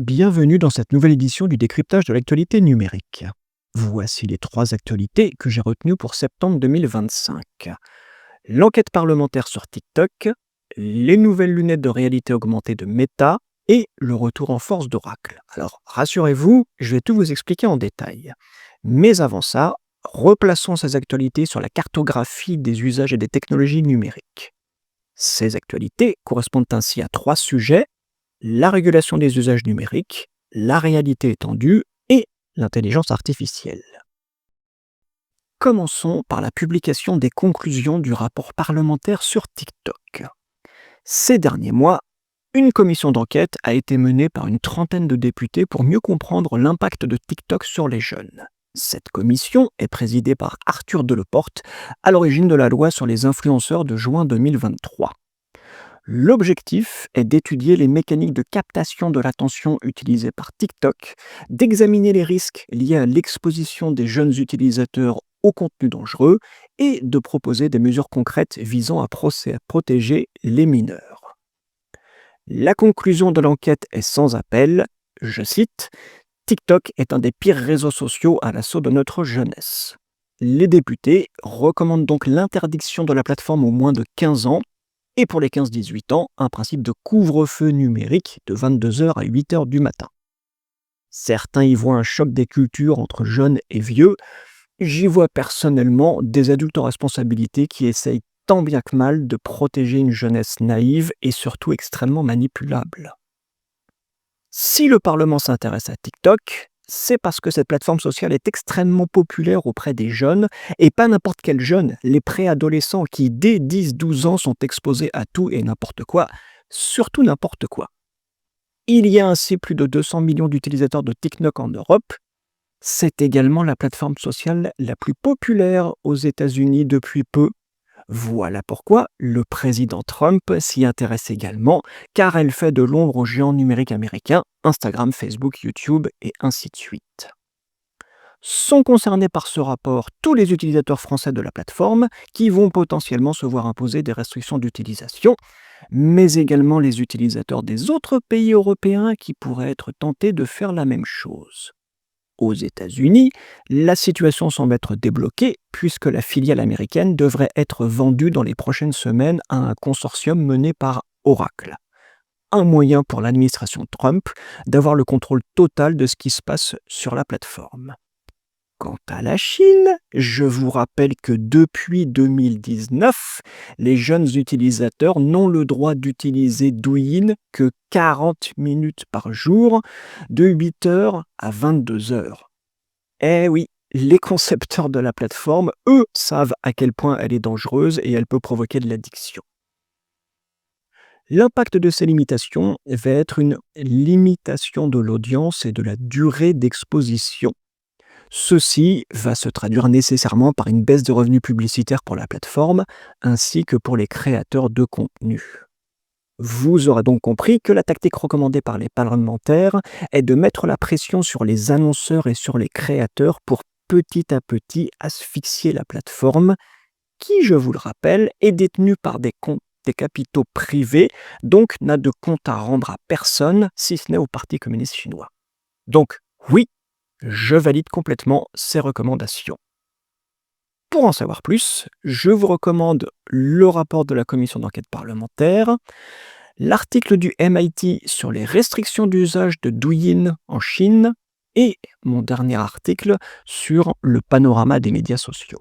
Bienvenue dans cette nouvelle édition du décryptage de l'actualité numérique. Voici les 3 actualités que j'ai retenues pour septembre 2025. L'enquête parlementaire sur TikTok, les nouvelles lunettes de réalité augmentée de Meta et le retour en force d'Oracle. Alors, rassurez-vous, je vais tout vous expliquer en détail. Mais avant ça, replaçons ces actualités sur la cartographie des usages et des technologies numériques. Ces actualités correspondent ainsi à 3 sujets: la régulation des usages numériques, la réalité étendue et l'intelligence artificielle. Commençons par la publication des conclusions du rapport parlementaire sur TikTok. Ces derniers mois, une commission d'enquête a été menée par une trentaine de députés pour mieux comprendre l'impact de TikTok sur les jeunes. Cette commission est présidée par Arthur Deleporte, à l'origine de la loi sur les influenceurs de juin 2023. L'objectif est d'étudier les mécaniques de captation de l'attention utilisées par TikTok, d'examiner les risques liés à l'exposition des jeunes utilisateurs au contenu dangereux et de proposer des mesures concrètes visant à protéger les mineurs. La conclusion de l'enquête est sans appel, je cite: « TikTok est un des pires réseaux sociaux à l'assaut de notre jeunesse ». Les députés recommandent donc l'interdiction de la plateforme aux moins de 15 ans, et pour les 15-18 ans, un principe de couvre-feu numérique de 22h à 8h du matin. Certains y voient un choc des cultures entre jeunes et vieux. J'y vois personnellement des adultes en responsabilité qui essayent tant bien que mal de protéger une jeunesse naïve et surtout extrêmement manipulable. Si le Parlement s'intéresse à TikTok, c'est parce que cette plateforme sociale est extrêmement populaire auprès des jeunes, et pas n'importe quels jeunes, les préadolescents qui dès 10-12 ans sont exposés à tout et n'importe quoi, surtout n'importe quoi. Il y a ainsi plus de 200 millions d'utilisateurs de TikTok en Europe. C'est également la plateforme sociale la plus populaire aux États-Unis depuis peu. Voilà pourquoi le président Trump s'y intéresse également, car elle fait de l'ombre aux géants numériques américains, Instagram, Facebook, YouTube et ainsi de suite. Sont concernés par ce rapport tous les utilisateurs français de la plateforme qui vont potentiellement se voir imposer des restrictions d'utilisation, mais également les utilisateurs des autres pays européens qui pourraient être tentés de faire la même chose. Aux États-Unis, la situation semble être débloquée puisque la filiale américaine devrait être vendue dans les prochaines semaines à un consortium mené par Oracle. Un moyen pour l'administration Trump d'avoir le contrôle total de ce qui se passe sur la plateforme. Quant à la Chine, je vous rappelle que depuis 2019, les jeunes utilisateurs n'ont le droit d'utiliser Douyin que 40 minutes par jour, de 8h à 22h. Eh oui, les concepteurs de la plateforme, eux, savent à quel point elle est dangereuse et elle peut provoquer de l'addiction. L'impact de ces limitations va être une limitation de l'audience et de la durée d'exposition. Ceci va se traduire nécessairement par une baisse de revenus publicitaires pour la plateforme, ainsi que pour les créateurs de contenu. Vous aurez donc compris que la tactique recommandée par les parlementaires est de mettre la pression sur les annonceurs et sur les créateurs pour petit à petit asphyxier la plateforme, qui, je vous le rappelle, est détenue par des capitaux privés, donc n'a de compte à rendre à personne, si ce n'est au Parti communiste chinois. Donc oui, je valide complètement ces recommandations. Pour en savoir plus, je vous recommande le rapport de la commission d'enquête parlementaire, l'article du MIT sur les restrictions d'usage de Douyin en Chine et mon dernier article sur le panorama des médias sociaux.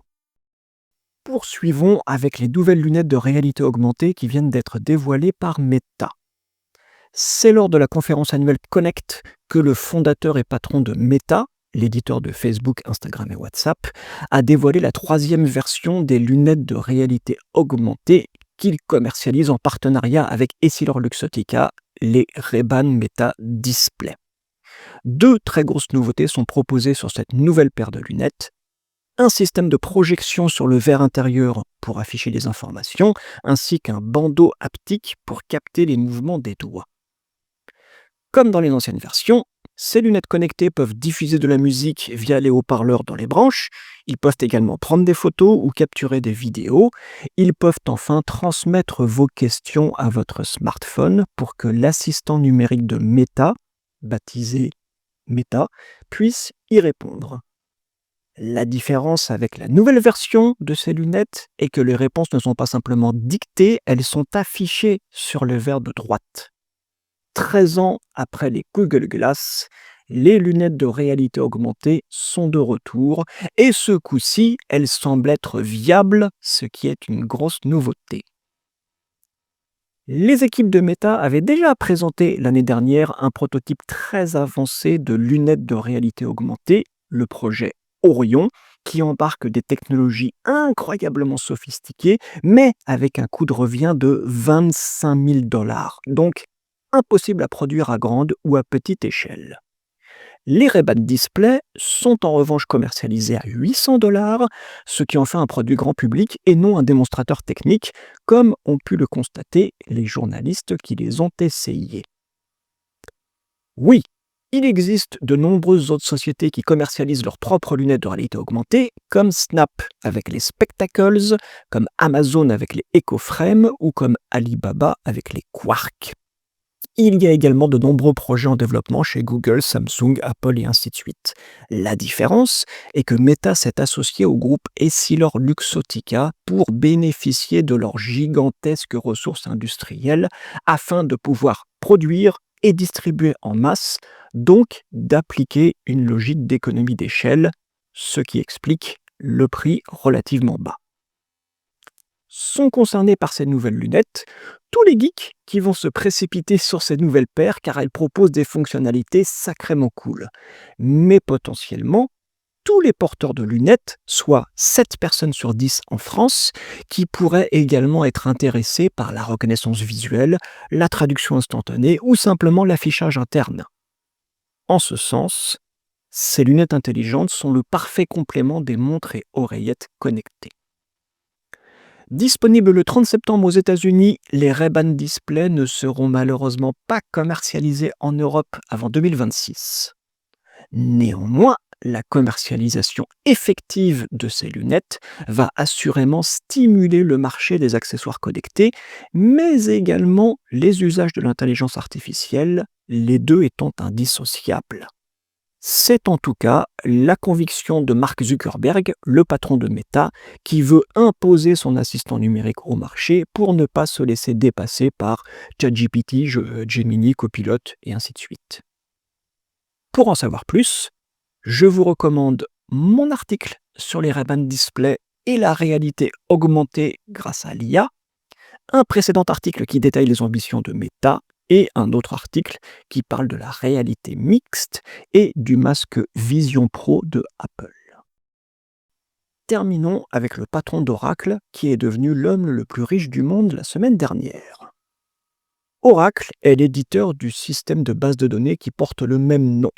Poursuivons avec les nouvelles lunettes de réalité augmentée qui viennent d'être dévoilées par Meta. C'est lors de la conférence annuelle Connect que le fondateur et patron de Meta, l'éditeur de Facebook, Instagram et WhatsApp, a dévoilé la 3e version des lunettes de réalité augmentée qu'il commercialise en partenariat avec EssilorLuxottica, les Ray-Ban Meta Display. 2 très grosses nouveautés sont proposées sur cette nouvelle paire de lunettes: un système de projection sur le verre intérieur pour afficher les informations, ainsi qu'un bandeau haptique pour capter les mouvements des doigts. Comme dans les anciennes versions, ces lunettes connectées peuvent diffuser de la musique via les haut-parleurs dans les branches, ils peuvent également prendre des photos ou capturer des vidéos, ils peuvent enfin transmettre vos questions à votre smartphone pour que l'assistant numérique de Meta baptisées Meta, puisse y répondre. La différence avec la nouvelle version de ces lunettes est que les réponses ne sont pas simplement dictées, elles sont affichées sur le verre de droite. 13 ans après les Google Glass, les lunettes de réalité augmentée sont de retour et ce coup-ci, elles semblent être viables, ce qui est une grosse nouveauté. Les équipes de Meta avaient déjà présenté l'année dernière un prototype très avancé de lunettes de réalité augmentée, le projet Orion, qui embarque des technologies incroyablement sophistiquées, mais avec un coût de revient de 25 000 $, donc impossible à produire à grande ou à petite échelle. Les Ray-Ban Display sont en revanche commercialisés à 800 $, ce qui en fait un produit grand public et non un démonstrateur technique, comme ont pu le constater les journalistes qui les ont essayés. Oui, il existe de nombreuses autres sociétés qui commercialisent leurs propres lunettes de réalité augmentée, comme Snap avec les Spectacles, comme Amazon avec les EcoFrame ou comme Alibaba avec les Quark. Il y a également de nombreux projets en développement chez Google, Samsung, Apple et ainsi de suite. La différence est que Meta s'est associé au groupe Essilor-Luxottica pour bénéficier de leurs gigantesques ressources industrielles afin de pouvoir produire et distribuer en masse, donc d'appliquer une logique d'économie d'échelle, ce qui explique le prix relativement bas. Sont concernés par ces nouvelles lunettes tous les geeks qui vont se précipiter sur ces nouvelles paires car elles proposent des fonctionnalités sacrément cool. Mais potentiellement, tous les porteurs de lunettes, soit 7 personnes sur 10 en France, qui pourraient également être intéressés par la reconnaissance visuelle, la traduction instantanée ou simplement l'affichage interne. En ce sens, ces lunettes intelligentes sont le parfait complément des montres et oreillettes connectées. Disponibles le 30 septembre aux États-Unis, les Ray-Ban Display ne seront malheureusement pas commercialisés en Europe avant 2026. Néanmoins, la commercialisation effective de ces lunettes va assurément stimuler le marché des accessoires connectés, mais également les usages de l'intelligence artificielle, les deux étant indissociables. C'est en tout cas la conviction de Mark Zuckerberg, le patron de Meta, qui veut imposer son assistant numérique au marché pour ne pas se laisser dépasser par ChatGPT, Gemini, Copilot et ainsi de suite. Pour en savoir plus, je vous recommande mon article sur les Ray-Ban Display et la réalité augmentée grâce à l'IA, un précédent article qui détaille les ambitions de Meta, et un autre article qui parle de la réalité mixte et du masque Vision Pro de Apple. Terminons avec le patron d'Oracle qui est devenu l'homme le plus riche du monde la semaine dernière. Oracle est l'éditeur du système de base de données qui porte le même nom.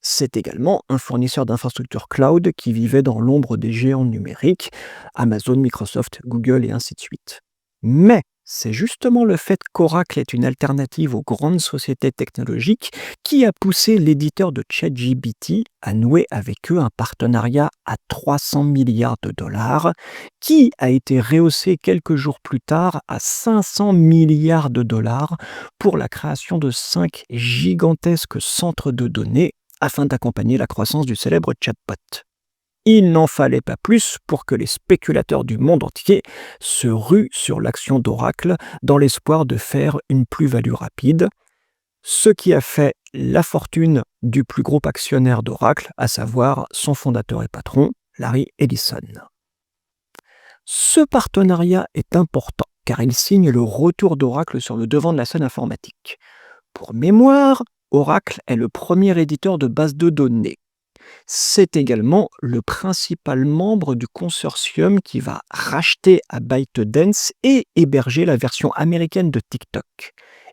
C'est également un fournisseur d'infrastructures cloud qui vivait dans l'ombre des géants numériques, Amazon, Microsoft, Google et ainsi de suite. Mais c'est justement le fait qu'Oracle est une alternative aux grandes sociétés technologiques qui a poussé l'éditeur de ChatGPT à nouer avec eux un partenariat à 300 milliards de $, qui a été rehaussé quelques jours plus tard à 500 milliards de $, pour la création de 5 gigantesques centres de données afin d'accompagner la croissance du célèbre chatbot. Il n'en fallait pas plus pour que les spéculateurs du monde entier se ruent sur l'action d'Oracle dans l'espoir de faire une plus-value rapide, ce qui a fait la fortune du plus gros actionnaire d'Oracle, à savoir son fondateur et patron, Larry Ellison. Ce partenariat est important car il signe le retour d'Oracle sur le devant de la scène informatique. Pour mémoire, Oracle est le premier éditeur de bases de données. C'est également le principal membre du consortium qui va racheter à ByteDance et héberger la version américaine de TikTok.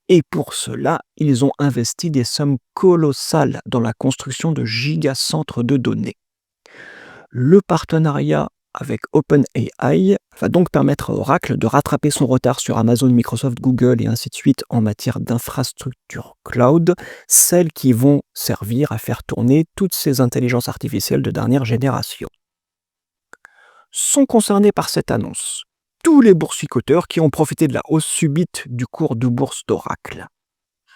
Et pour cela, ils ont investi des sommes colossales dans la construction de gigacentres de données. Le partenariat avec OpenAI va donc permettre à Oracle de rattraper son retard sur Amazon, Microsoft, Google et ainsi de suite en matière d'infrastructures cloud, celles qui vont servir à faire tourner toutes ces intelligences artificielles de dernière génération. Sont concernés par cette annonce tous les boursicoteurs qui ont profité de la hausse subite du cours de bourse d'Oracle.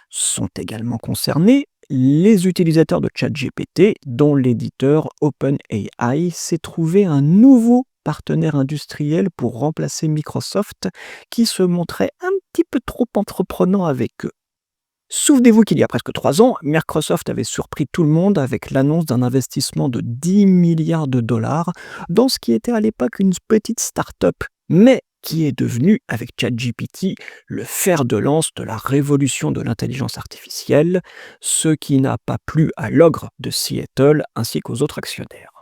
Sont également concernés Les utilisateurs de ChatGPT, dont l'éditeur OpenAI, s'est trouvé un nouveau partenaire industriel pour remplacer Microsoft, qui se montrait un petit peu trop entreprenant avec eux. Souvenez-vous qu'il y a presque 3 ans, Microsoft avait surpris tout le monde avec l'annonce d'un investissement de 10 milliards de dollars dans ce qui était à l'époque une petite start-up, mais qui est devenu, avec ChatGPT, le fer de lance de la révolution de l'intelligence artificielle, ce qui n'a pas plu à l'ogre de Seattle ainsi qu'aux autres actionnaires.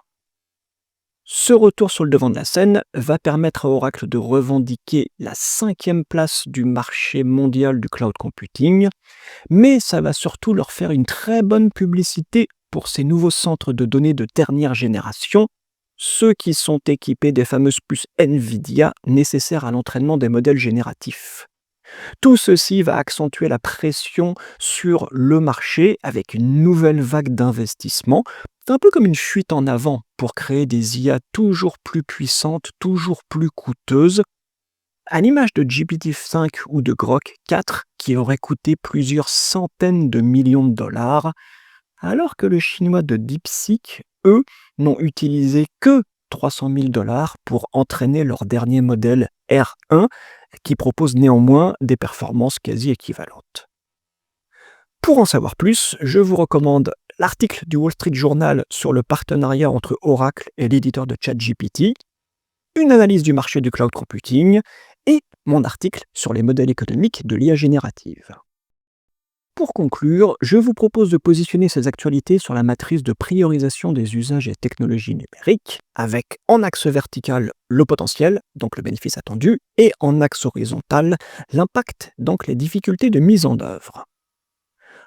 Ce retour sur le devant de la scène va permettre à Oracle de revendiquer la 5e place du marché mondial du cloud computing, mais ça va surtout leur faire une très bonne publicité pour ces nouveaux centres de données de dernière génération, ceux qui sont équipés des fameuses puces NVIDIA nécessaires à l'entraînement des modèles génératifs. Tout ceci va accentuer la pression sur le marché avec une nouvelle vague d'investissement, un peu comme une fuite en avant pour créer des IA toujours plus puissantes, toujours plus coûteuses, à l'image de GPT-5 ou de Grok 4 qui auraient coûté plusieurs centaines de millions de dollars, alors que le chinois de DeepSeek, eux, n'ont utilisé que 300 000 dollars pour entraîner leur dernier modèle R1, qui propose néanmoins des performances quasi équivalentes. Pour en savoir plus, je vous recommande l'article du Wall Street Journal sur le partenariat entre Oracle et l'éditeur de ChatGPT, une analyse du marché du cloud computing et mon article sur les modèles économiques de l'IA générative. Pour conclure, je vous propose de positionner ces actualités sur la matrice de priorisation des usages et technologies numériques, avec en axe vertical le potentiel, donc le bénéfice attendu, et en axe horizontal l'impact, donc les difficultés de mise en œuvre.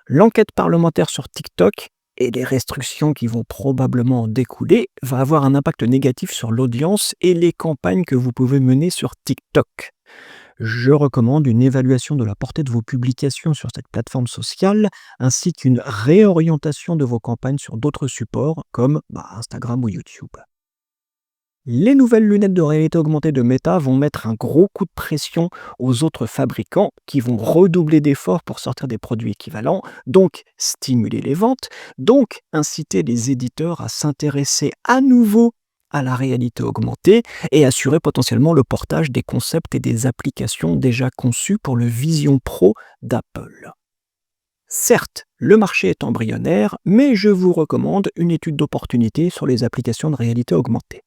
L'enquête parlementaire sur TikTok et les restrictions qui vont probablement en découler va avoir un impact négatif sur l'audience et les campagnes que vous pouvez mener sur TikTok. Je recommande une évaluation de la portée de vos publications sur cette plateforme sociale, ainsi qu'une réorientation de vos campagnes sur d'autres supports comme Instagram ou YouTube. Les nouvelles lunettes de réalité augmentée de Meta vont mettre un gros coup de pression aux autres fabricants qui vont redoubler d'efforts pour sortir des produits équivalents, donc stimuler les ventes, donc inciter les éditeurs à s'intéresser à nouveau à la réalité augmentée et assurer potentiellement le portage des concepts et des applications déjà conçus pour le Vision Pro d'Apple. Certes, le marché est embryonnaire, mais je vous recommande une étude d'opportunité sur les applications de réalité augmentée.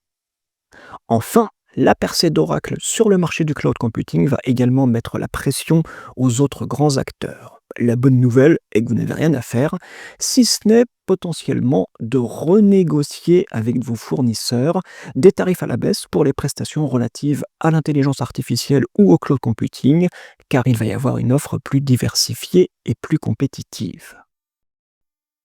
Enfin, la percée d'Oracle sur le marché du cloud computing va également mettre la pression aux autres grands acteurs. La bonne nouvelle est que vous n'avez rien à faire, si ce n'est potentiellement de renégocier avec vos fournisseurs des tarifs à la baisse pour les prestations relatives à l'intelligence artificielle ou au cloud computing, car il va y avoir une offre plus diversifiée et plus compétitive.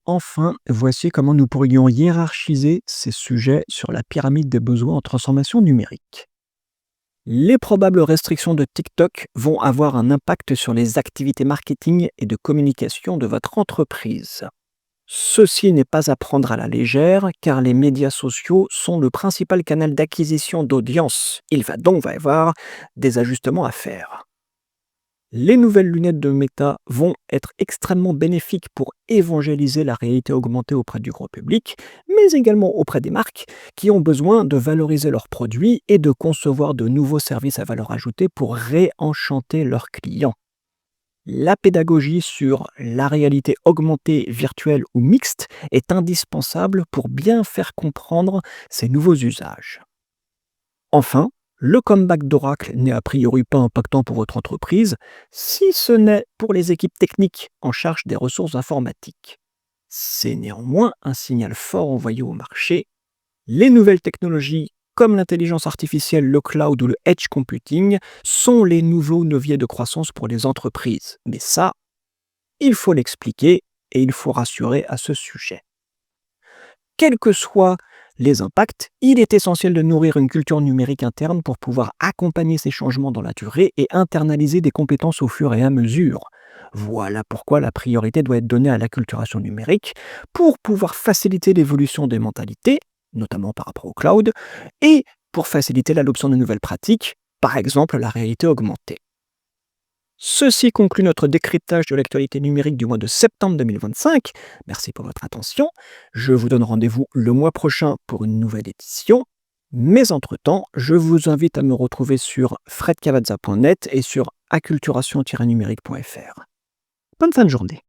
Enfin, voici comment nous pourrions hiérarchiser ces sujets sur la pyramide des besoins en transformation numérique. Les probables restrictions de TikTok vont avoir un impact sur les activités marketing et de communication de votre entreprise. Ceci n'est pas à prendre à la légère, car les médias sociaux sont le principal canal d'acquisition d'audience. Il va donc y avoir des ajustements à faire. Les nouvelles lunettes de Meta vont être extrêmement bénéfiques pour évangéliser la réalité augmentée auprès du grand public, mais également auprès des marques qui ont besoin de valoriser leurs produits et de concevoir de nouveaux services à valeur ajoutée pour réenchanter leurs clients. La pédagogie sur la réalité augmentée, virtuelle ou mixte est indispensable pour bien faire comprendre ces nouveaux usages. Enfin, le comeback d'Oracle n'est a priori pas impactant pour votre entreprise, si ce n'est pour les équipes techniques en charge des ressources informatiques. C'est néanmoins un signal fort envoyé au marché. Les nouvelles technologies, comme l'intelligence artificielle, le cloud ou le edge computing, sont les nouveaux leviers de croissance pour les entreprises. Mais ça, il faut l'expliquer et il faut rassurer à ce sujet. Quels que soient les impacts, il est essentiel de nourrir une culture numérique interne pour pouvoir accompagner ces changements dans la durée et internaliser des compétences au fur et à mesure. Voilà pourquoi la priorité doit être donnée à l'acculturation numérique pour pouvoir faciliter l'évolution des mentalités, notamment par rapport au cloud, et pour faciliter l'adoption de nouvelles pratiques, par exemple la réalité augmentée. Ceci conclut notre décryptage de l'actualité numérique du mois de septembre 2025. Merci pour votre attention. Je vous donne rendez-vous le mois prochain pour une nouvelle édition. Mais entre-temps, je vous invite à me retrouver sur fredcavazza.net et sur acculturation-numérique.fr. Bonne fin de journée.